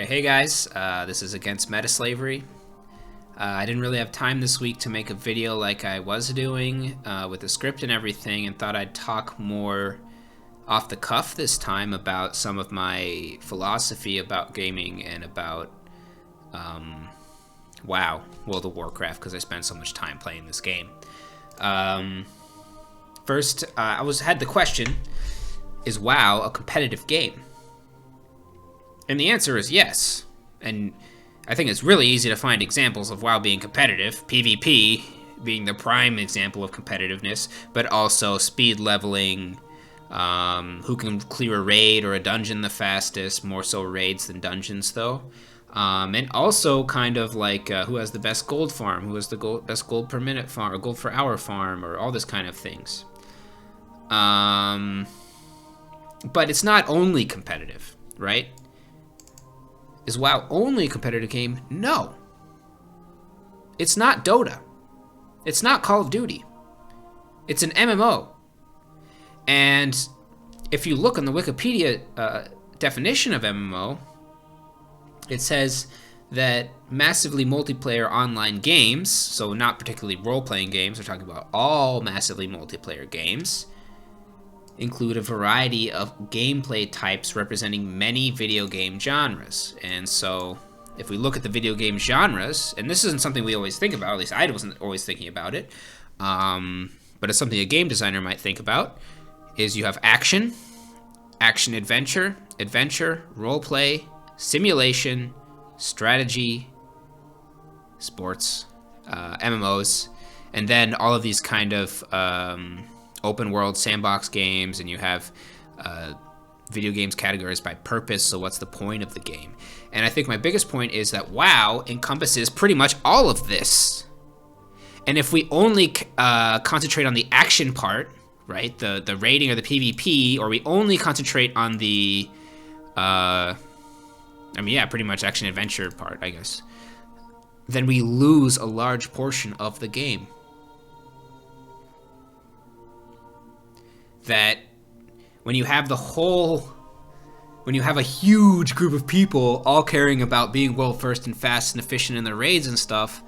Hey guys, this is Against Metaslavery. I didn't really have time this week to make a video like I was doing with the script and everything, and thought I'd talk more off the cuff this time about some of my philosophy about gaming and about WoW, World of Warcraft, because I spent so much time playing this game. First, I had the question, is WoW a competitive game? And the answer is yes. And I think it's really easy to find examples of WoW being competitive, PvP being the prime example of competitiveness, but also speed leveling, who can clear a raid or a dungeon the fastest, more so raids than dungeons though. And also kind of like who has the best gold farm, who has the best gold per minute farm, or gold per hour farm, or all this kind of things. But it's not only competitive, right? Is WoW only a competitive game? No. It's not Dota. It's not Call of Duty. It's an MMO. And if you look on the Wikipedia definition of MMO, it says that massively multiplayer online games, so not particularly role-playing games, we're talking about all massively multiplayer games, include a variety of gameplay types representing many video game genres. And so if we look at the video game genres, and this isn't something we always think about, at least I wasn't always thinking about it, but it's something a game designer might think about, is you have action, action-adventure, adventure, role-play, simulation, strategy, sports, MMOs, and then all of these kind of open world sandbox games, and you have video games categorized by purpose, so what's the point of the game? And I think my biggest point is that WoW encompasses pretty much all of this. And if we only concentrate on the action part, right, the raiding or the PvP, or we only concentrate on the pretty much action adventure part, I guess, then we lose a large portion of the game. That when you have a huge group of people all caring about being world first and fast and efficient in their raids and stuff,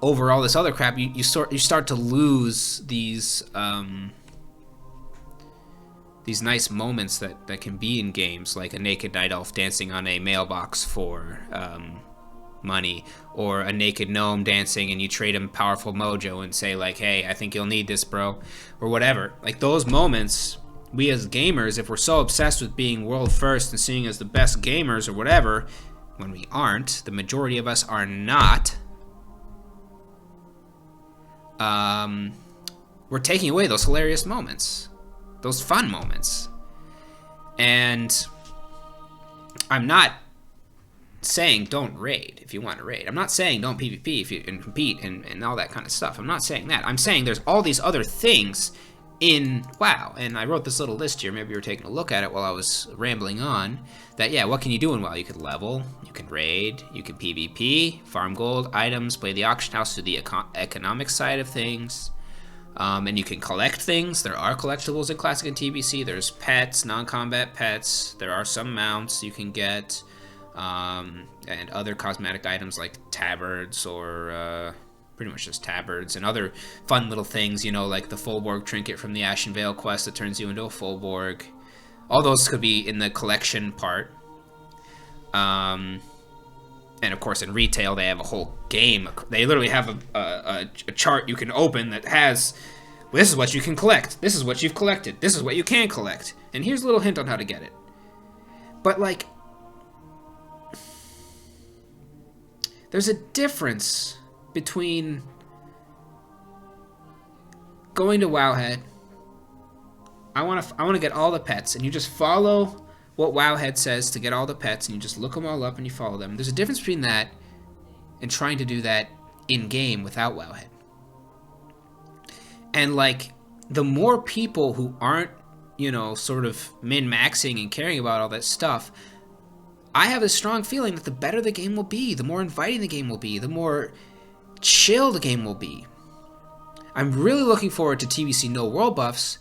over all this other crap, you start to lose these nice moments that can be in games, like a naked night elf dancing on a mailbox for money, or a naked gnome dancing and you trade him powerful mojo and say like, hey, I think you'll need this, bro, or whatever. Like those moments, we as gamers, if we're so obsessed with being world first and seeing as the best gamers or whatever, when we aren't, the majority of us are not, we're taking away those hilarious moments, those fun moments. And I'm not saying don't raid if you want to raid. I'm not saying don't PvP if you and compete and all that kind of stuff. I'm not saying that. I'm saying there's all these other things in WoW. And I wrote this little list here. Maybe you were taking a look at it while I was rambling on. That, yeah, what can you do in WoW? You can level, you can raid, you can PvP, farm gold, items, play the auction house, do the economic side of things. And you can collect things. There are collectibles in Classic and TBC. There's pets, non-combat pets. There are some mounts you can get. And other cosmetic items like tabards, or pretty much just tabards, and other fun little things, you know, like the Fullborg trinket from the Ashen Vale quest that turns you into a Fullborg. All those could be in the collection part. And of course in retail they have a whole game. They literally have a chart you can open that has, well, this is what you can collect, this is what you've collected, this is what you can collect, and here's a little hint on how to get it. But like, there's a difference between going to Wowhead. I want to get all the pets, and you just follow what Wowhead says to get all the pets, and you just look them all up and you follow them. There's a difference between that and trying to do that in game without Wowhead. And like, the more people who aren't, you know, sort of min-maxing and caring about all that stuff, I have a strong feeling that the better the game will be, the more inviting the game will be, the more chill the game will be. I'm really looking forward to TBC No World buffs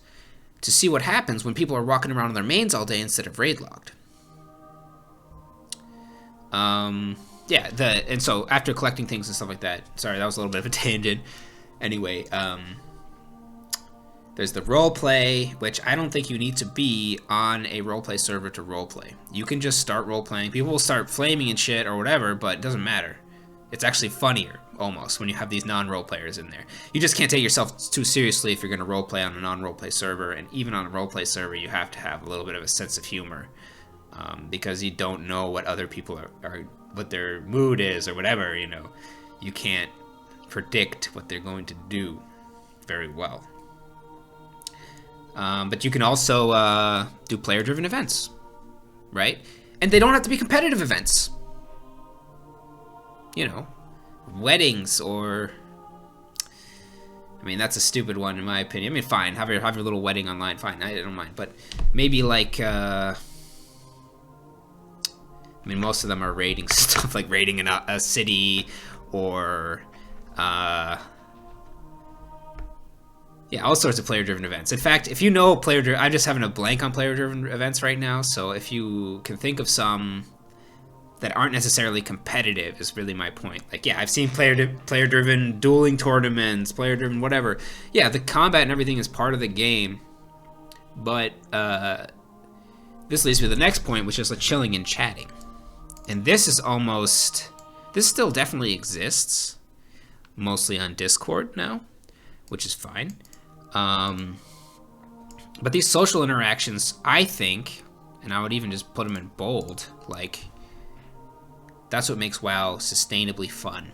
to see what happens when people are walking around on their mains all day instead of raid logged. Yeah, and so after collecting things and stuff like that, sorry, that was a little bit of a tangent. Anyway, there's the roleplay, which I don't think you need to be on a roleplay server to roleplay. You can just start roleplaying. People will start flaming and shit or whatever, but it doesn't matter. It's actually funnier, almost, when you have these non-role players in there. You just can't take yourself too seriously if you're going to roleplay on a non-roleplay server, and even on a roleplay server, you have to have a little bit of a sense of humor, because you don't know what other people are what their mood is or whatever, you know. You can't predict what they're going to do very well. But you can also do player-driven events, right? And they don't have to be competitive events. You know, weddings or... I mean, that's a stupid one in my opinion. I mean, fine, have your little wedding online, fine, I don't mind. But maybe like... I mean, most of them are raiding stuff, like raiding a city or... yeah, all sorts of player-driven events. In fact, if you know player-driven... I'm just having a blank on player-driven events right now, so if you can think of some that aren't necessarily competitive is really my point. Like, yeah, I've seen player-driven dueling tournaments, player-driven whatever. Yeah, the combat and everything is part of the game, but this leads me to the next point, which is the chilling and chatting. And this is almost... This still definitely exists, mostly on Discord now, which is fine. But these social interactions, I think, and I would even just put them in bold, like, that's what makes WoW sustainably fun.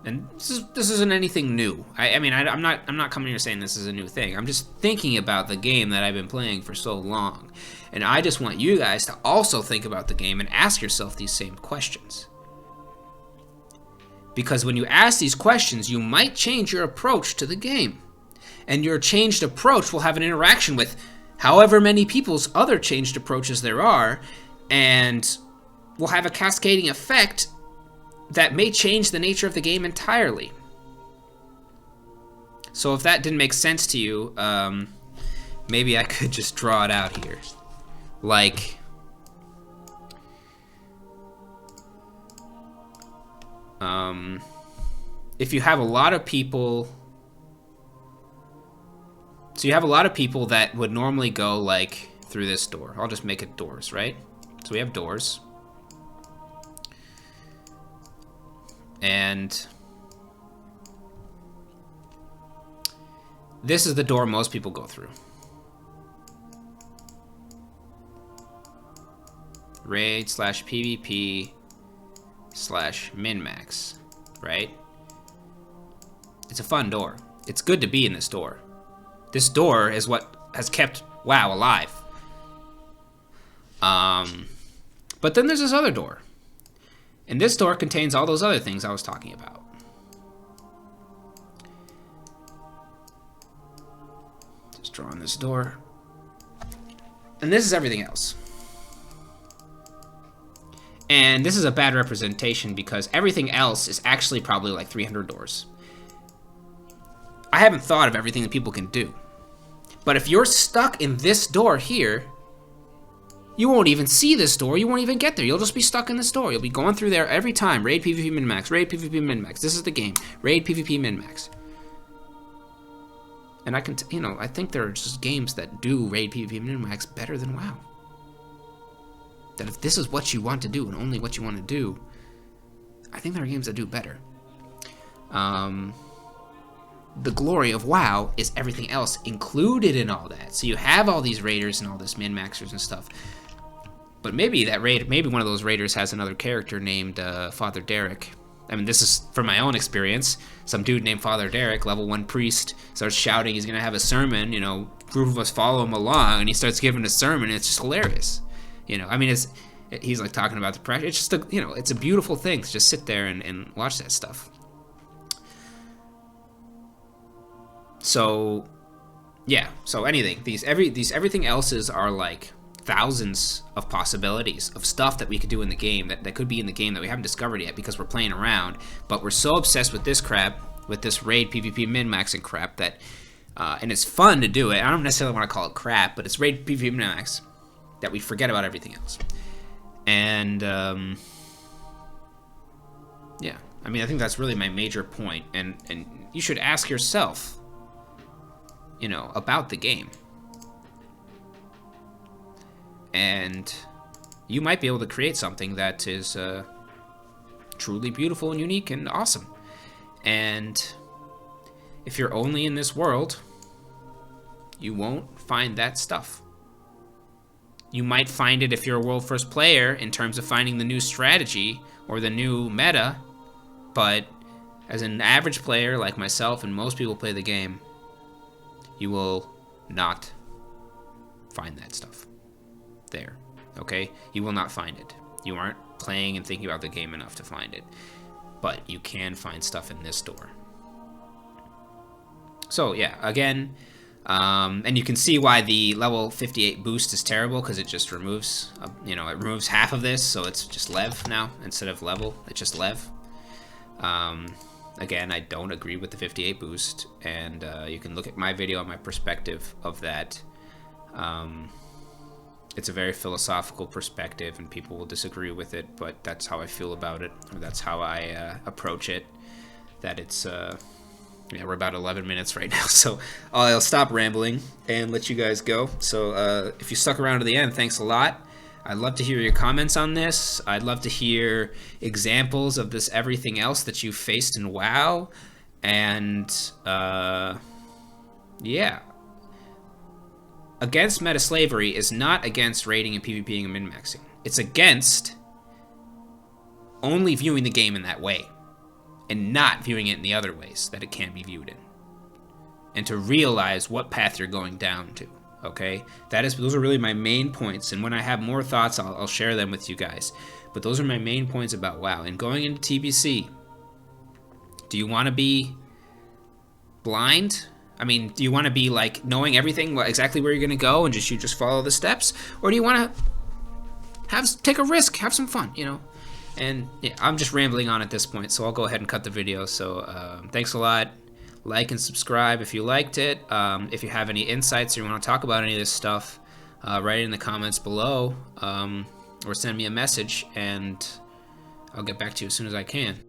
And this isn't anything new. I mean, I'm not coming here saying this is a new thing. I'm just thinking about the game that I've been playing for so long. And I just want you guys to also think about the game and ask yourself these same questions. Because when you ask these questions, you might change your approach to the game. And your changed approach will have an interaction with however many people's other changed approaches there are, and will have a cascading effect that may change the nature of the game entirely. So if that didn't make sense to you, maybe I could just draw it out here. Like... if you have a lot of people, so you have a lot of people that would normally go like through this door. I'll just make it doors, right? So we have doors. And this is the door most people go through. Raid / PvP / min-max, right? It's a fun door. It's good to be in this door. This door is what has kept WoW alive. But then there's this other door. And this door contains all those other things I was talking about. Just draw on this door. And this is everything else. And this is a bad representation because everything else is actually probably like 300 doors. I haven't thought of everything that people can do. But if you're stuck in this door here, you won't even see this door. You won't even get there. You'll just be stuck in this door. You'll be going through there every time. Raid PvP min-max. Raid PvP min-max. This is the game. Raid PvP min-max. And I can, you know, I think there are just games that do Raid PvP min-max better than WoW. That if this is what you want to do and only what you want to do, I think there are games that do better. The glory of WoW is everything else included in all that. So you have all these raiders and all this min-maxers and stuff. But maybe maybe one of those raiders has another character named Father Derek. I mean, this is from my own experience. Some dude named Father Derek, level 1 priest, starts shouting he's going to have a sermon. You know, group of us follow him along, and he starts giving a sermon, and it's just hilarious. You know, I mean, he's like talking about the pressure. It's just, you know, it's a beautiful thing to just sit there and watch that stuff. So, yeah. So anything, these everything else's are like thousands of possibilities of stuff that we could do in the game that could be in the game that we haven't discovered yet because we're playing around. But we're so obsessed with this crap, with this raid PvP min-maxing crap that, and it's fun to do it. I don't necessarily want to call it crap, but it's raid PvP min-max that we forget about everything else. And Yeah, I mean, I think that's really my major point, and you should ask yourself, you know, about the game. And you might be able to create something that is truly beautiful and unique and awesome. And if you're only in this world, you won't find that stuff. You might find it if you're a world first player in terms of finding the new strategy or the new meta, but as an average player like myself and most people play the game, you will not find that stuff there, okay? You will not find it. You aren't playing and thinking about the game enough to find it, but you can find stuff in this store. So yeah, again, and you can see why the level 58 boost is terrible, because it just removes, you know, it removes half of this, so it's just lev now instead of level. It's just lev. Again, I don't agree with the 58 boost, and you can look at my video on my perspective of that. It's a very philosophical perspective, and people will disagree with it, but that's how I feel about it, or that's how I approach it. That it's yeah, we're about 11 minutes right now, so I'll stop rambling and let you guys go. So if you stuck around to the end, thanks a lot. I'd love to hear your comments on this. I'd love to hear examples of this everything else that you've faced in WoW. And yeah. Against meta slavery is not against raiding and PvPing and min-maxing. It's against only viewing the game in that way, and not viewing it in the other ways that it can be viewed in. And to realize what path you're going down to, okay? Those are really my main points, and when I have more thoughts, I'll share them with you guys. But those are my main points about WoW. And going into TBC, do you want to be blind? I mean, do you want to be like knowing everything, exactly where you're going to go, and you just follow the steps? Or do you want to take a risk, have some fun, you know? And yeah, I'm just rambling on at this point, so I'll go ahead and cut the video. So thanks a lot. Like and subscribe if you liked it. If you have any insights or you want to talk about any of this stuff, write it in the comments below, or send me a message, and I'll get back to you as soon as I can.